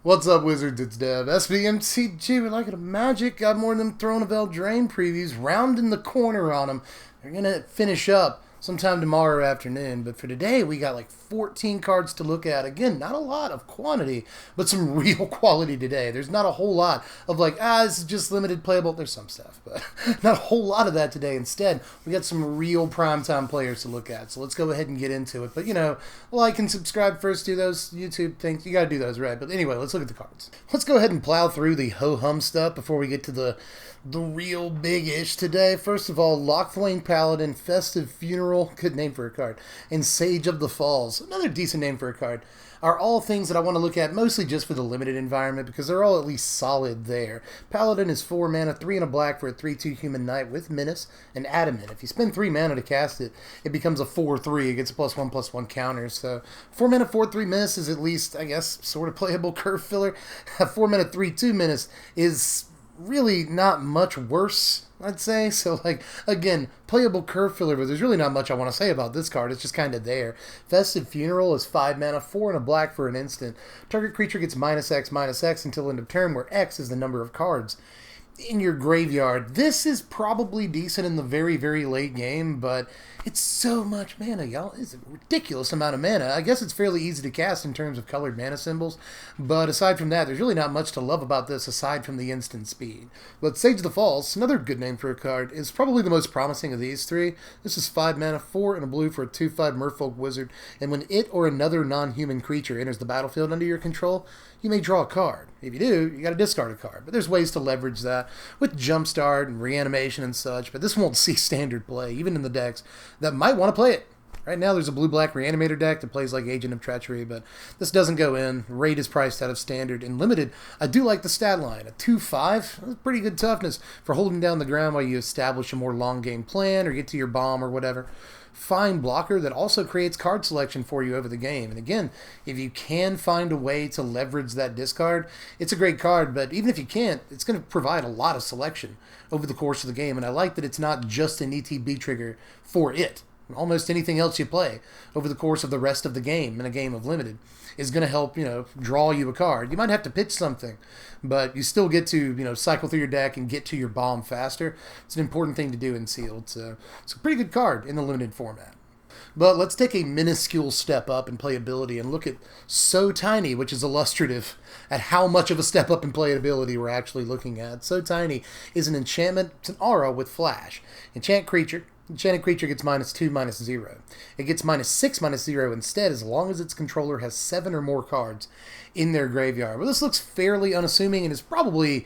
What's up, Wizards? It's Dev. SBMTG, we're like a magic. Got more than them Throne of Eldraine previews. Rounding the corner on them. They're going to finish up sometime tomorrow afternoon. But for today, we got like 14 cards to look at. Again, not a lot of quantity, but some real quality today. There's not a whole lot of like, this is just limited playable. There's some stuff, but not a whole lot of that today. Instead, we got some real primetime players to look at. So let's go ahead and get into it. But, like and subscribe first, do those YouTube things. You got to do those, right? But anyway, let's look at the cards. Let's go ahead and plow through the ho-hum stuff before we get to the real big-ish today. First of all, Lockflame Paladin, Festive Funeral, good name for a card, and Sage of the Falls, another decent name for a card, are all things that I want to look at mostly just for the limited environment because they're all at least solid there. Paladin is 4 mana, 3 and a black for a 3/2 human knight with Menace and Adamant. If you spend 3 mana to cast it, it becomes a 4/3. It gets a +1/+1 counter. So 4 mana 4/3 Menace is at least, I guess, sort of playable curve filler. 4 mana 3/2 Menace is really not much worse, I'd say. So, again, playable curve filler, but there's really not much I want to say about this card. It's just kind of there. Festive Funeral is 5 mana, 4 and a black for an instant. Target creature gets -X/-X until end of turn, where X is the number of cards in your graveyard. This is probably decent in the very, very late game, but it's so much mana, y'all. It's a ridiculous amount of mana. I guess it's fairly easy to cast in terms of colored mana symbols, but aside from that, there's really not much to love about this aside from the instant speed. But Sage of the Falls, another good name for a card, is probably the most promising of these three. This is 5 mana, 4 and a blue for a 2/5 Merfolk Wizard, and when it or another non-human creature enters the battlefield under your control, you may draw a card. If you do, you got to discard a card. But there's ways to leverage that with Jumpstart and Reanimation and such, but this won't see standard play, even in the decks that might want to play it. Right now, there's a blue-black Reanimator deck that plays like Agent of Treachery, but this doesn't go in. Raid is priced out of standard and limited. I do like the stat line. A 2/5, that's pretty good toughness for holding down the ground while you establish a more long-game plan or get to your bomb or whatever. Fine blocker that also creates card selection for you over the game. And again, if you can find a way to leverage that discard, it's a great card, but even if you can't, it's going to provide a lot of selection over the course of the game. And I like that it's not just an ETB trigger for it. Almost anything else you play over the course of the rest of the game in a game of limited is going to help, draw you a card. You might have to pitch something, but you still get to, cycle through your deck and get to your bomb faster. It's an important thing to do in sealed. So it's a pretty good card in the limited format. But let's take a minuscule step up in playability and look at So Tiny, which is illustrative at how much of a step up in playability we're actually looking at. So Tiny is an enchantment. It's an aura with flash. Enchanted creature gets -2/-0. It gets -6/-0 instead as long as its controller has 7 or more cards in their graveyard. Well, this looks fairly unassuming and is probably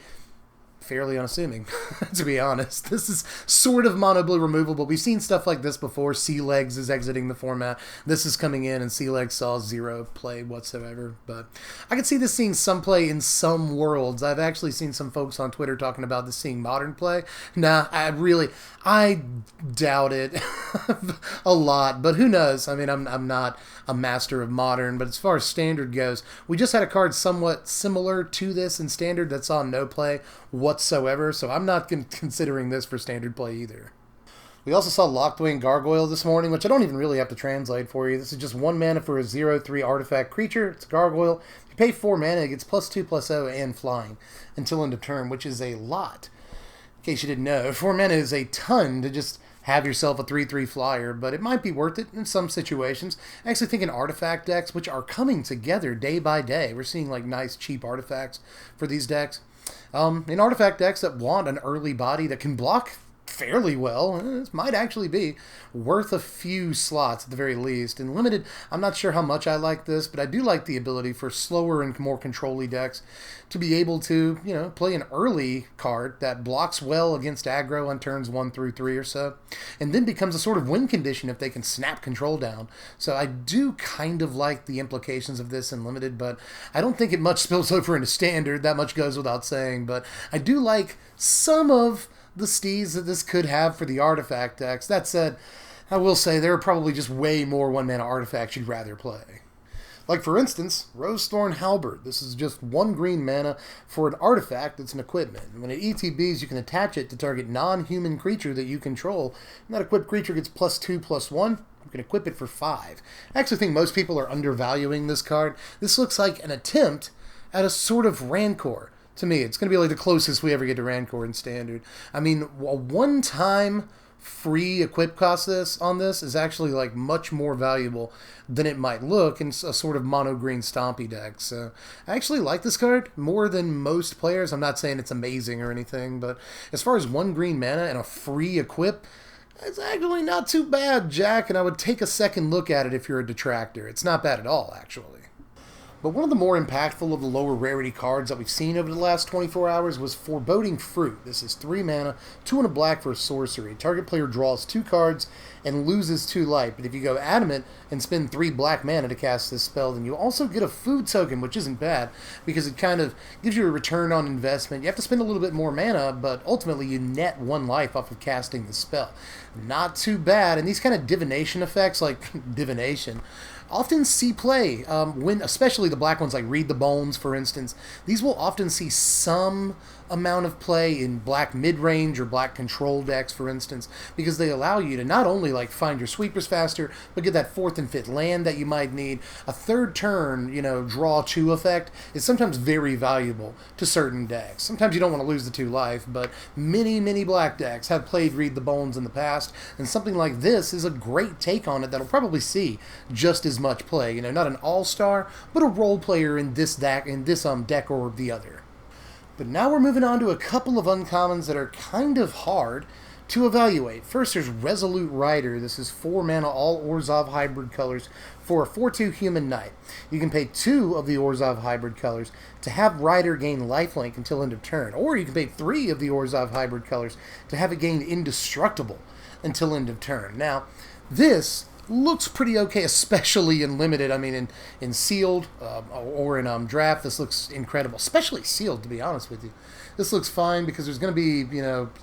fairly unassuming, to be honest. This is sort of mono blue removable. We've seen stuff like this before. Sea Legs is exiting the format. This is coming in, and Sea Legs saw 0 play whatsoever. But I could see this seeing some play in some worlds. I've actually seen some folks on Twitter talking about this seeing modern play. Nah, I doubt it a lot, but who knows? I mean, I'm not a master of modern, but as far as standard goes, we just had a card somewhat similar to this in standard that saw no play whatsoever, so I'm not considering this for standard play either. We also saw Lockflame Gargoyle this morning, which I don't even really have to translate for you. This is just 1 mana for a 0/3 artifact creature. It's a gargoyle. If you pay 4 mana, it gets +2/+0 and flying until end of turn, which is a lot. In case you didn't know, 4 mana is a ton to just have yourself a 3/3 flyer, but it might be worth it in some situations. I actually think in artifact decks, which are coming together day by day, we're seeing like nice cheap artifacts for these decks. In artifact decks that want an early body that can block fairly well, this might actually be worth a few slots at the very least. In limited, I'm not sure how much I like this, but I do like the ability for slower and more control-y decks to be able to, play an early card that blocks well against aggro on turns 1 through 3 or so, and then becomes a sort of win condition if they can snap control down. So I do kind of like the implications of this in limited, but I don't think it much spills over into standard. That much goes without saying, but I do like some of the steez that this could have for the artifact decks. That said, I will say there are probably just way more 1 mana artifacts you'd rather play. Like, for instance, Rosethorn Halberd. This is just 1 green mana for an artifact that's an equipment. And when it ETBs, you can attach it to target non-human creature that you control. And that equipped creature gets +2/+1. You can equip it for 5. I actually think most people are undervaluing this card. This looks like an attempt at a sort of Rancor. To me, it's going to be like the closest we ever get to Rancor in Standard. I mean, a one-time free equip cost on this is actually like much more valuable than it might look in a sort of mono green stompy deck. So I actually like this card more than most players. I'm not saying it's amazing or anything, but as far as 1 green mana and a free equip, it's actually not too bad, Jack, and I would take a second look at it if you're a detractor. It's not bad at all, actually. But one of the more impactful of the lower rarity cards that we've seen over the last 24 hours was Foreboding Fruit. This is 3 mana, 2 and a black for a sorcery. Target player draws 2 cards and loses 2 life. But if you go Adamant and spend 3 black mana to cast this spell, then you also get a food token, which isn't bad, because it kind of gives you a return on investment. You have to spend a little bit more mana, but ultimately you net 1 life off of casting the spell. Not too bad. And these kind of divination effects, like divination, often see play when, especially the black ones like Read the Bones, for instance. These will often see some amount of play in black mid-range or black control decks, for instance, because they allow you to not only like find your sweepers faster, but get that 4th and 5th land that you might need. A 3rd turn, draw 2 effect is sometimes very valuable to certain decks. Sometimes you don't want to lose the 2 life, but many black decks have played Read the Bones in the past, and something like this is a great take on it that'll probably see just as much play. Not an all-star, but a role player in this deck, deck or the other. But now we're moving on to a couple of uncommons that are kind of hard to evaluate. First, there's Resolute Rider. This is 4 mana, all Orzhov hybrid colors for a 4/2 human knight. You can pay 2 of the Orzhov hybrid colors to have Rider gain lifelink until end of turn, or you can pay 3 of the Orzhov hybrid colors to have it gain indestructible until end of turn. Now, this looks pretty okay, especially in limited. I mean, in sealed or in draft, this looks incredible. Especially sealed, to be honest with you. This looks fine because there's going to be,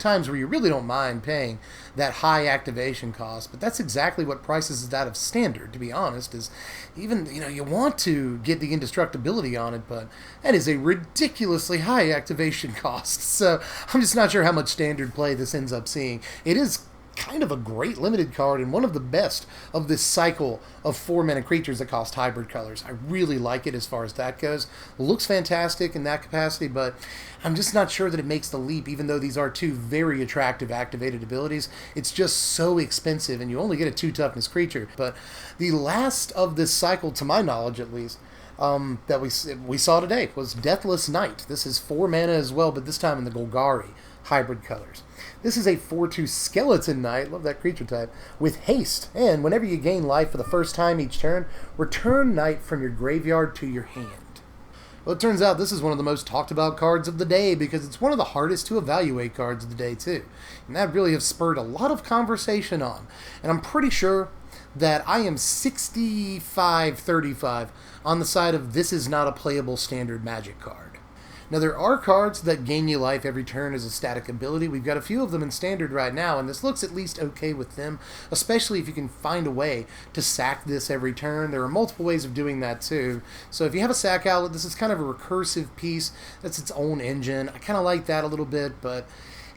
times where you really don't mind paying that high activation cost. But that's exactly what prices it out of standard, to be honest, is even, you want to get the indestructibility on it, but that is a ridiculously high activation cost. So I'm just not sure how much standard play this ends up seeing. It is kind of a great limited card and one of the best of this cycle of 4 mana creatures that cost hybrid colors. I really like it as far as that goes. Looks fantastic in that capacity, but I'm just not sure that it makes the leap, even though these are 2 very attractive activated abilities. It's just so expensive, and you only get a 2 toughness creature. But the last of this cycle, to my knowledge at least, that we saw today was Deathless Knight. This is 4 mana as well, but this time in the Golgari hybrid colors. This is a 4/2 Skeleton Knight, love that creature type, with haste, and whenever you gain life for the first time each turn, return Knight from your graveyard to your hand. Well, it turns out this is one of the most talked about cards of the day because it's one of the hardest to evaluate cards of the day too, and that really has spurred a lot of conversation on, and I'm pretty sure that I am 65-35 on the side of this is not a playable standard Magic card. Now, there are cards that gain you life every turn as a static ability. We've got a few of them in Standard right now, and this looks at least okay with them, especially if you can find a way to sack this every turn. There are multiple ways of doing that, too. So if you have a sack outlet, this is kind of a recursive piece. That's its own engine. I kind of like that a little bit, but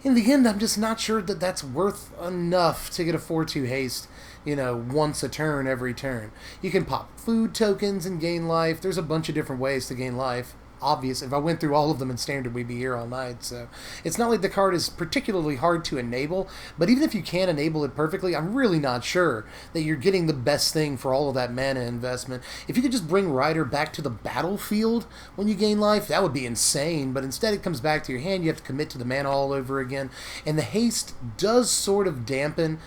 in the end, I'm just not sure that that's worth enough to get a 4/2 haste, once a turn every turn. You can pop food tokens and gain life. There's a bunch of different ways to gain life. Obvious. If I went through all of them in Standard, we'd be here all night. So it's not like the card is particularly hard to enable, but even if you can enable it perfectly, I'm really not sure that you're getting the best thing for all of that mana investment. If you could just bring Rider back to the battlefield when you gain life, that would be insane, but instead it comes back to your hand. You have to commit to the mana all over again, and the haste does sort of dampen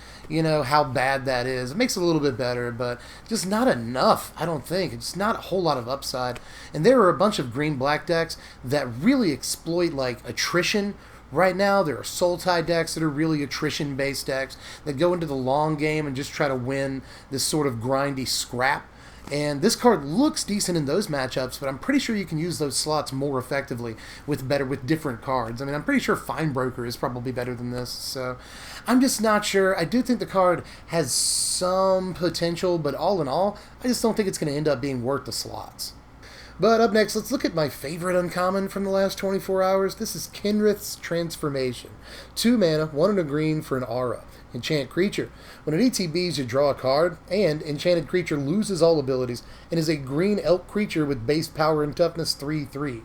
how bad that is. It makes it a little bit better, but just not enough, I don't think. It's not a whole lot of upside. And there are a bunch of green-black decks that really exploit, attrition right now. There are Sultai decks that are really attrition-based decks that go into the long game and just try to win this sort of grindy scrap. And this card looks decent in those matchups, but I'm pretty sure you can use those slots more effectively with different cards. I mean, I'm pretty sure Finebroker is probably better than this, so I'm just not sure. I do think the card has some potential, but all in all, I just don't think it's going to end up being worth the slots. But up next, let's look at my favorite uncommon from the last 24 hours. This is Kenrith's Transformation. 2 mana, 1 and a green for an aura. Enchant creature. When it ETBs, you draw a card, and enchanted creature loses all abilities and is a green elk creature with base power and toughness 3/3.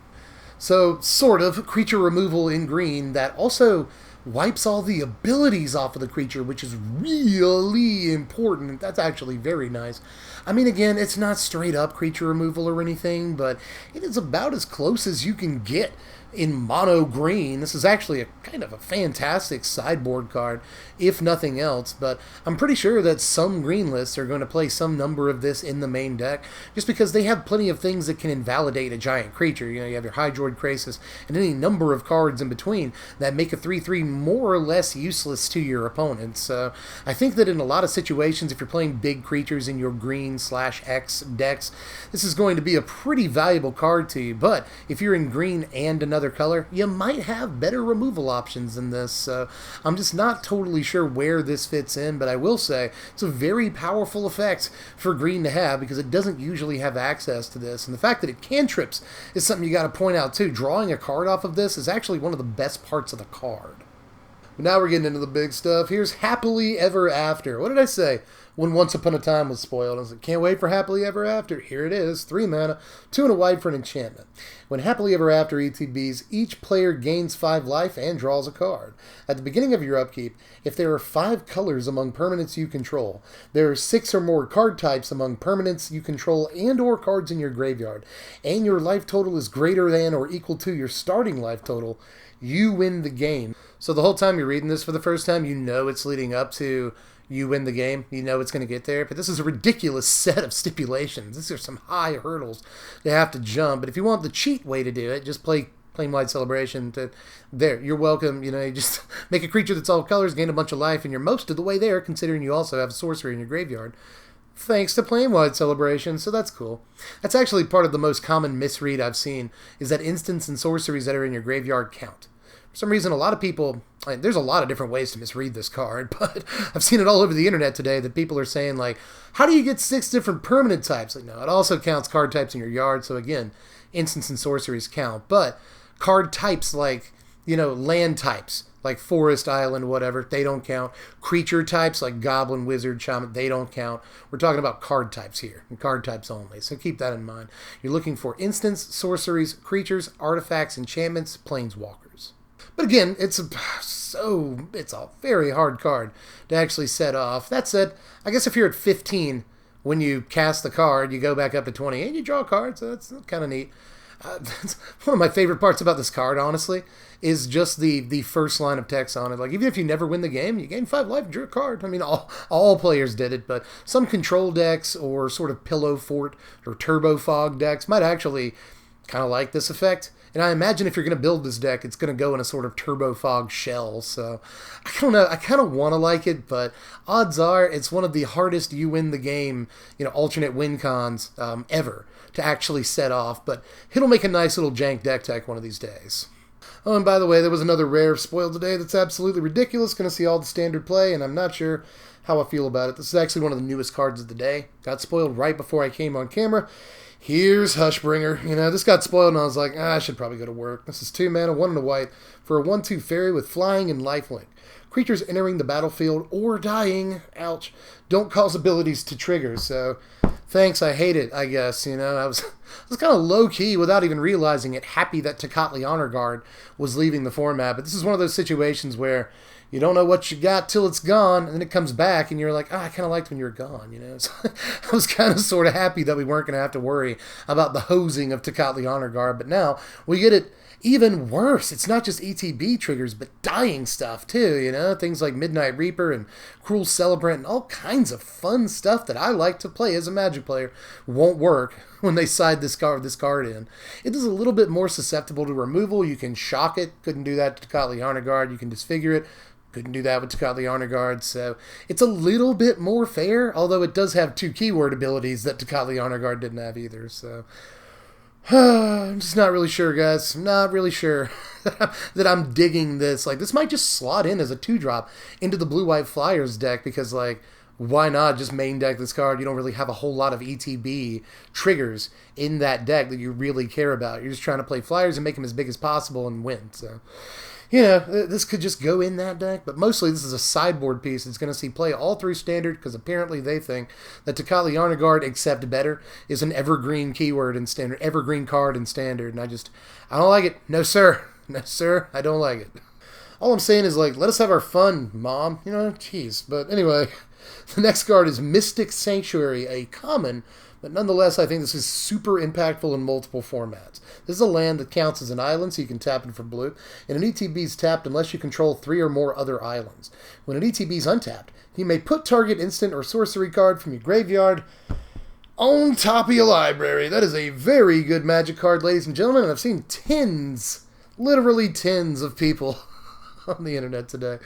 So, sort of, creature removal in green that also wipes all the abilities off of the creature, which is really important. That's actually very nice. I mean, again, it's not straight up creature removal or anything, but it is about as close as you can get in mono green. This is actually a kind of a fantastic sideboard card, if nothing else, but I'm pretty sure that some green lists are going to play some number of this in the main deck, just because they have plenty of things that can invalidate a giant creature. You know, you have your Hydroid Krasis and any number of cards in between that make a 3/3 more or less useless to your opponent. So I think that in a lot of situations, if you're playing big creatures in your green/X decks, this is going to be a pretty valuable card to you. But if you're in green and another color, you might have better removal options than this. So I'm just not totally sure where this fits in, but I will say it's a very powerful effect for green to have because it doesn't usually have access to this. And the fact that it cantrips is something you got to point out too. Drawing a card off of this is actually one of the best parts of the card. But now we're getting into the big stuff. Here's Happily Ever After. What did I say when Once Upon a Time was spoiled? I was like, can't wait for Happily Ever After. Here it is. 3 mana, 2 and a white for an enchantment. When Happily Ever After ETBs, each player gains 5 life and draws a card. At the beginning of your upkeep, if there are 5 colors among permanents you control, there are 6 or more card types among permanents you control and or cards in your graveyard, and your life total is greater than or equal to your starting life total, you win the game. So the whole time you're reading this for the first time, you know it's leading up to you win the game. You know it's going to get there. But this is a ridiculous set of stipulations. These are some high hurdles you have to jump. But if you want the cheat way to do it, just play Plain-Wide Celebration. There, you're welcome. You know, you just make a creature that's all colors, gain a bunch of life, and you're most of the way there, considering you also have a sorcery in your graveyard. Thanks to Plain-Wide Celebration, so that's cool. That's actually part of the most common misread I've seen, is that instants and sorceries that are in your graveyard count. For some reason, a lot of people, there's a lot of different ways to misread this card, but I've seen it all over the internet today that people are saying, like, how do you get 6 different permanent types? Like, no, it also counts card types in your yard, so again, instants and sorceries count. But card types like, you know, land types, like forest, island, whatever, they don't count. Creature types like goblin, wizard, shaman, they don't count. We're talking about card types here, and card types only, so keep that in mind. You're looking for instants, sorceries, creatures, artifacts, enchantments, planeswalkers. But again, it's a very hard card to actually set off. That said, I guess if you're at 15 when you cast the card, you go back up to 20 and you draw a card, so that's kind of neat. That's one of my favorite parts about this card, honestly, is just the first line of text on it. Like, even if you never win the game, you gain 5 life and drew a card. I mean, all players did it, but some control decks or sort of pillow fort or turbo fog decks might actually kind of like this effect. And I imagine if you're going to build this deck, it's going to go in a sort of turbo fog shell. So I don't know. I kind of want to like it, but odds are it's one of the hardest you win the game, you know, alternate win cons ever to actually set off. But it'll make a nice little jank deck tech one of these days. Oh, and by the way, there was another rare spoiled today that's absolutely ridiculous. Going to see all the standard play, and I'm not sure how I feel about it. This is actually one of the newest cards of the day. Got spoiled right before I came on camera. Here's Hushbringer. You know, this got spoiled and I was like, I should probably go to work. This is 2 mana, 1 and a white for a 1/2 fairy with flying and lifelink. Creatures entering the battlefield or dying, ouch, don't cause abilities to trigger. So, thanks, I hate it, I guess. You know, I was kind of low-key, without even realizing it, happy that Tocatli Honor Guard was leaving the format. But this is one of those situations where you don't know what you got till it's gone, and then it comes back, and you're like, I kind of liked when you were gone, you know? So I was kind of sort of happy that we weren't going to have to worry about the hosing of Tocatli Honor Guard, but now we get it even worse. It's not just ETB triggers, but dying stuff, too, you know? Things like Midnight Reaper and Cruel Celebrant and all kinds of fun stuff that I like to play as a Magic player won't work when they side this card in. It is a little bit more susceptible to removal. You can shock it. Couldn't do that to Tocatli Honor Guard. You can disfigure it. Couldn't do that with Tocatli Honor Guard, so it's a little bit more fair, although it does have 2 keyword abilities that Tocatli Honor Guard didn't have either, so I'm just not really sure, guys. I'm not really sure that I'm digging this. Like, this might just slot in as a 2-drop into the Blue-White Flyers deck, because, like, why not just main deck this card? You don't really have a whole lot of ETB triggers in that deck that you really care about. You're just trying to play Flyers and make them as big as possible and win, so You know, this could just go in that deck, but mostly this is a sideboard piece. It's going to see play all through Standard, because apparently they think that Tocatli Honor Guard, except better, is an evergreen keyword in Standard, evergreen card in Standard, and I don't like it. No, sir. No, sir, I don't like it. All I'm saying is, like, let us have our fun, Mom. You know, jeez. But anyway, the next card is Mystic Sanctuary, a common, but nonetheless, I think this is super impactful in multiple formats. This is a land that counts as an island, so you can tap it for blue, and an ETB is tapped unless you control 3 or more other islands. When an ETB is untapped, you may put target instant or sorcery card from your graveyard on top of your library. That is a very good Magic card, ladies and gentlemen, and I've seen tens, literally tens of people on the internet today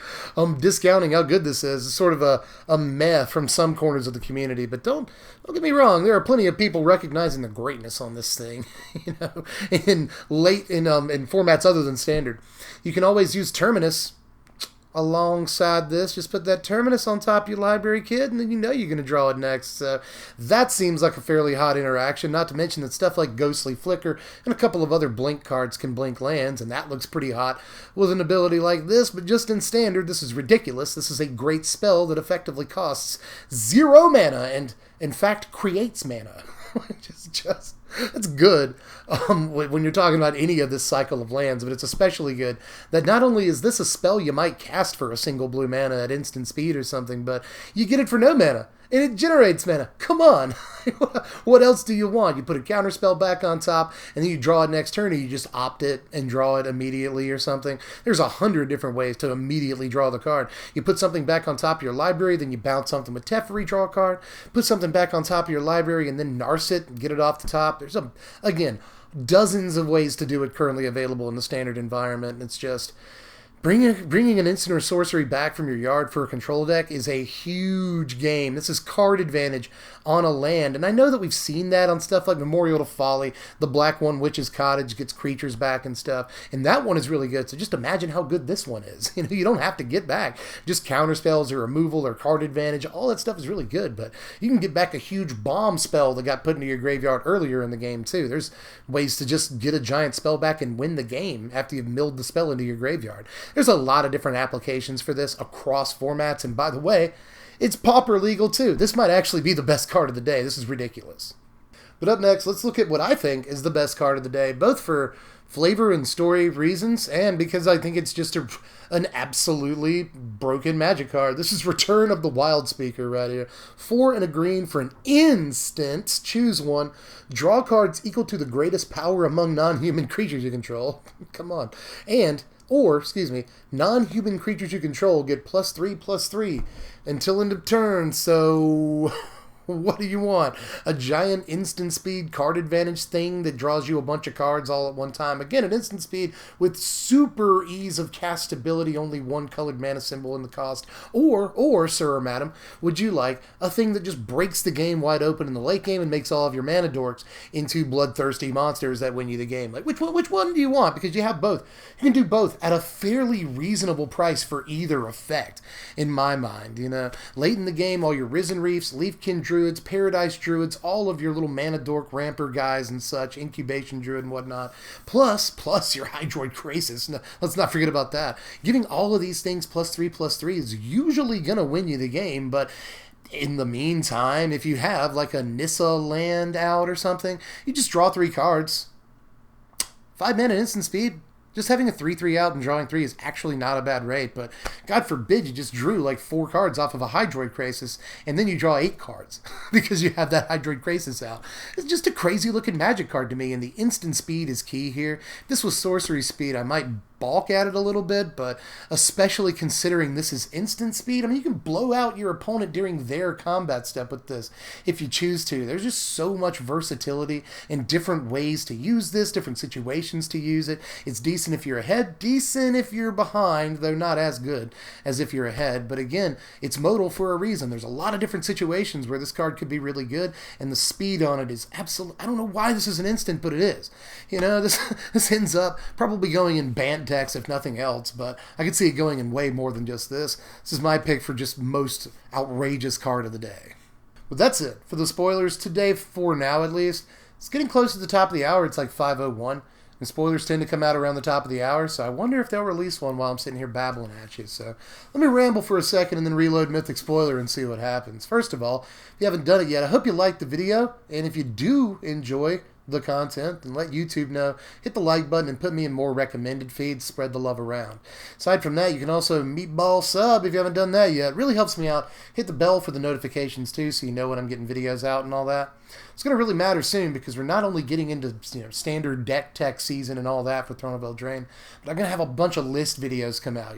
discounting how good this is. It's sort of a meh from some corners of the community, but don't get me wrong, there are plenty of people recognizing the greatness on this thing, you know, in formats other than Standard. You can always use Terminus alongside this. Just put that Terminus on top of your library, kid, and then you know you're going to draw it next. So that seems like a fairly hot interaction, not to mention that stuff like Ghostly Flicker and a couple of other blink cards can blink lands, and that looks pretty hot with an ability like this. But just in Standard, this is ridiculous. This is a great spell that effectively costs 0 mana and, in fact, creates mana. Which is just, that's good when you're talking about any of this cycle of lands, but it's especially good that not only is this a spell you might cast for a single blue mana at instant speed or something, but you get it for no mana, and it generates mana. Come on. What else do you want? You put a counterspell back on top, and then you draw it next turn, and you just opt it and draw it immediately or something. There's 100 different ways to immediately draw the card. You put something back on top of your library, then you bounce something with Teferi, draw a card. Put something back on top of your library, and then Narse it and get it off the top. There's, again, dozens of ways to do it currently available in the Standard environment, and it's just... Bringing an instant or sorcery back from your yard for a control deck is a huge game. This is card advantage on a land, and I know that we've seen that on stuff like Memorial to Folly. The Black One Witch's Cottage gets creatures back and stuff, and that one is really good. So just imagine how good this one is. You know, you don't have to get back just counter spells or removal or card advantage. All that stuff is really good, but you can get back a huge bomb spell that got put into your graveyard earlier in the game too. There's ways to just get a giant spell back and win the game after you've milled the spell into your graveyard. There's a lot of different applications for this across formats, and by the way, it's pauper legal too. This might actually be the best card of the day. This is ridiculous. But up next, let's look at what I think is the best card of the day, both for flavor and story reasons, and because I think it's just an absolutely broken Magic card. This is Return of the Wild Speaker right here. 4 and a green for an instant. Choose one. Draw cards equal to the greatest power among non-human creatures you control. Come on. Non-human creatures you control get +3/+3 until end of turn. So, what do you want? A giant instant speed card advantage thing that draws you a bunch of cards all at one time. Again, an instant speed with super ease of castability, only one colored mana symbol in the cost. Or, sir or madam, would you like a thing that just breaks the game wide open in the late game and makes all of your mana dorks into bloodthirsty monsters that win you the game? Like, which one do you want? Because you have both. You can do both at a fairly reasonable price for either effect, in my mind. You know, late in the game, all your Risen Reefs, Leafkin Druids, Paradise Druids, all of your little mana dork ramper guys and such, Incubation Druid and whatnot, plus your Hydroid Krasis. No, let's not forget about that. Giving all of these things +3/+3 is usually going to win you the game, but in the meantime, if you have like a Nissa land out or something, you just draw 3 cards. 5 mana instant speed. Just having a 3/3 out and drawing 3 is actually not a bad rate, but God forbid you just drew like 4 cards off of a Hydroid Krasis, and then you draw 8 cards because you have that Hydroid Krasis out. It's just a crazy looking Magic card to me, and the instant speed is key here. If this was sorcery speed, I might balk at it a little bit, but especially considering this is instant speed, I mean, you can blow out your opponent during their combat step with this if you choose to. There's just so much versatility and different ways to use this, different situations to use it. It's decent if you're ahead, decent if you're behind, though not as good as if you're ahead. But again, it's modal for a reason. There's a lot of different situations where this card could be really good, and the speed on it is absolute. I don't know why this is an instant, but it is. You know, this ends up probably going in Bant decks if nothing else, but I could see it going in way more than just this. This is my pick for just most outrageous card of the day. But that's it for the spoilers today, for now at least. It's getting close to the top of the hour. It's like 5:01. And spoilers tend to come out around the top of the hour, so I wonder if they'll release one while I'm sitting here babbling at you. So let me ramble for a second and then reload Mythic Spoiler and see what happens. First of all, if you haven't done it yet, I hope you liked the video, and if you do enjoy the content, then let YouTube know. Hit the like button and put me in more recommended feeds. Spread the love around. Aside from that, you can also meatball sub if you haven't done that yet. It really helps me out. Hit the bell for the notifications too, so you know when I'm getting videos out and all that. It's going to really matter soon because we're not only getting into standard deck tech season and all that for Throne of Eldraine, but I'm going to have a bunch of list videos come out.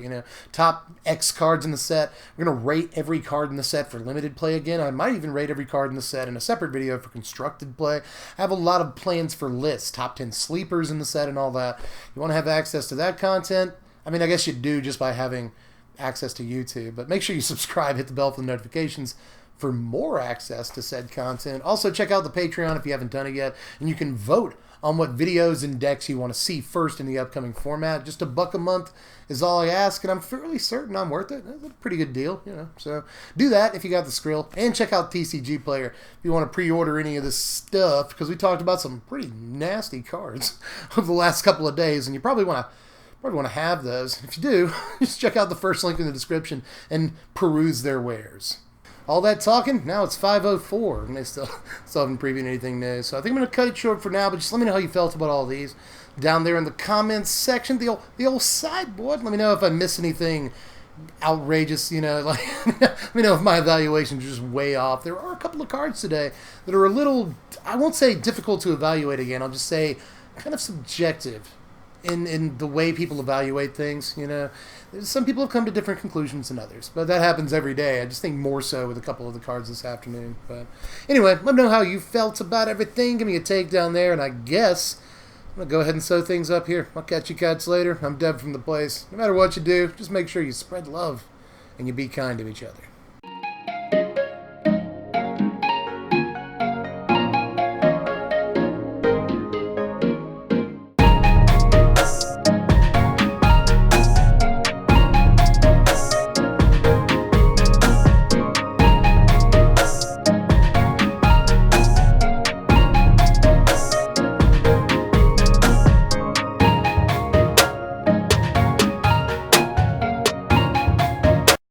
Top X cards in the set. We're going to rate every card in the set for limited play again. I might even rate every card in the set in a separate video for constructed play. I have a lot of plans for lists, top 10 sleepers in the set and all that. You want to have access to that content? I mean, I guess you do just by having access to YouTube, but make sure you subscribe, hit the bell for the notifications for more access to said content. Also, check out the Patreon if you haven't done it yet, and you can vote on what videos and decks you want to see first in the upcoming format. Just $1 a month is all I ask, and I'm fairly certain I'm worth it. It's a pretty good deal, So do that if you got the skrill, and check out TCG Player if you want to pre-order any of this stuff, because we talked about some pretty nasty cards over the last couple of days, and you probably want to have those. If you do, just check out the first link in the description and peruse their wares. All that talking, now it's 5:04, and they still haven't previewed anything new. So I think I'm going to cut it short for now, but just let me know how you felt about all these down there in the comments section. The old sideboard. Let me know if I miss anything outrageous, let me know if my evaluations are just way off. There are a couple of cards today that are a little, I won't say difficult to evaluate again, I'll just say kind of subjective in the way people evaluate things. Some people have come to different conclusions than others, but that happens every day. I just think more so with a couple of the cards this afternoon. But anyway, let me know how you felt about everything. Give me a take down there, and I guess I'm going to go ahead and sew things up here. I'll catch you cats later. I'm Deb from The Place. No matter what you do, just make sure you spread love and you be kind to each other.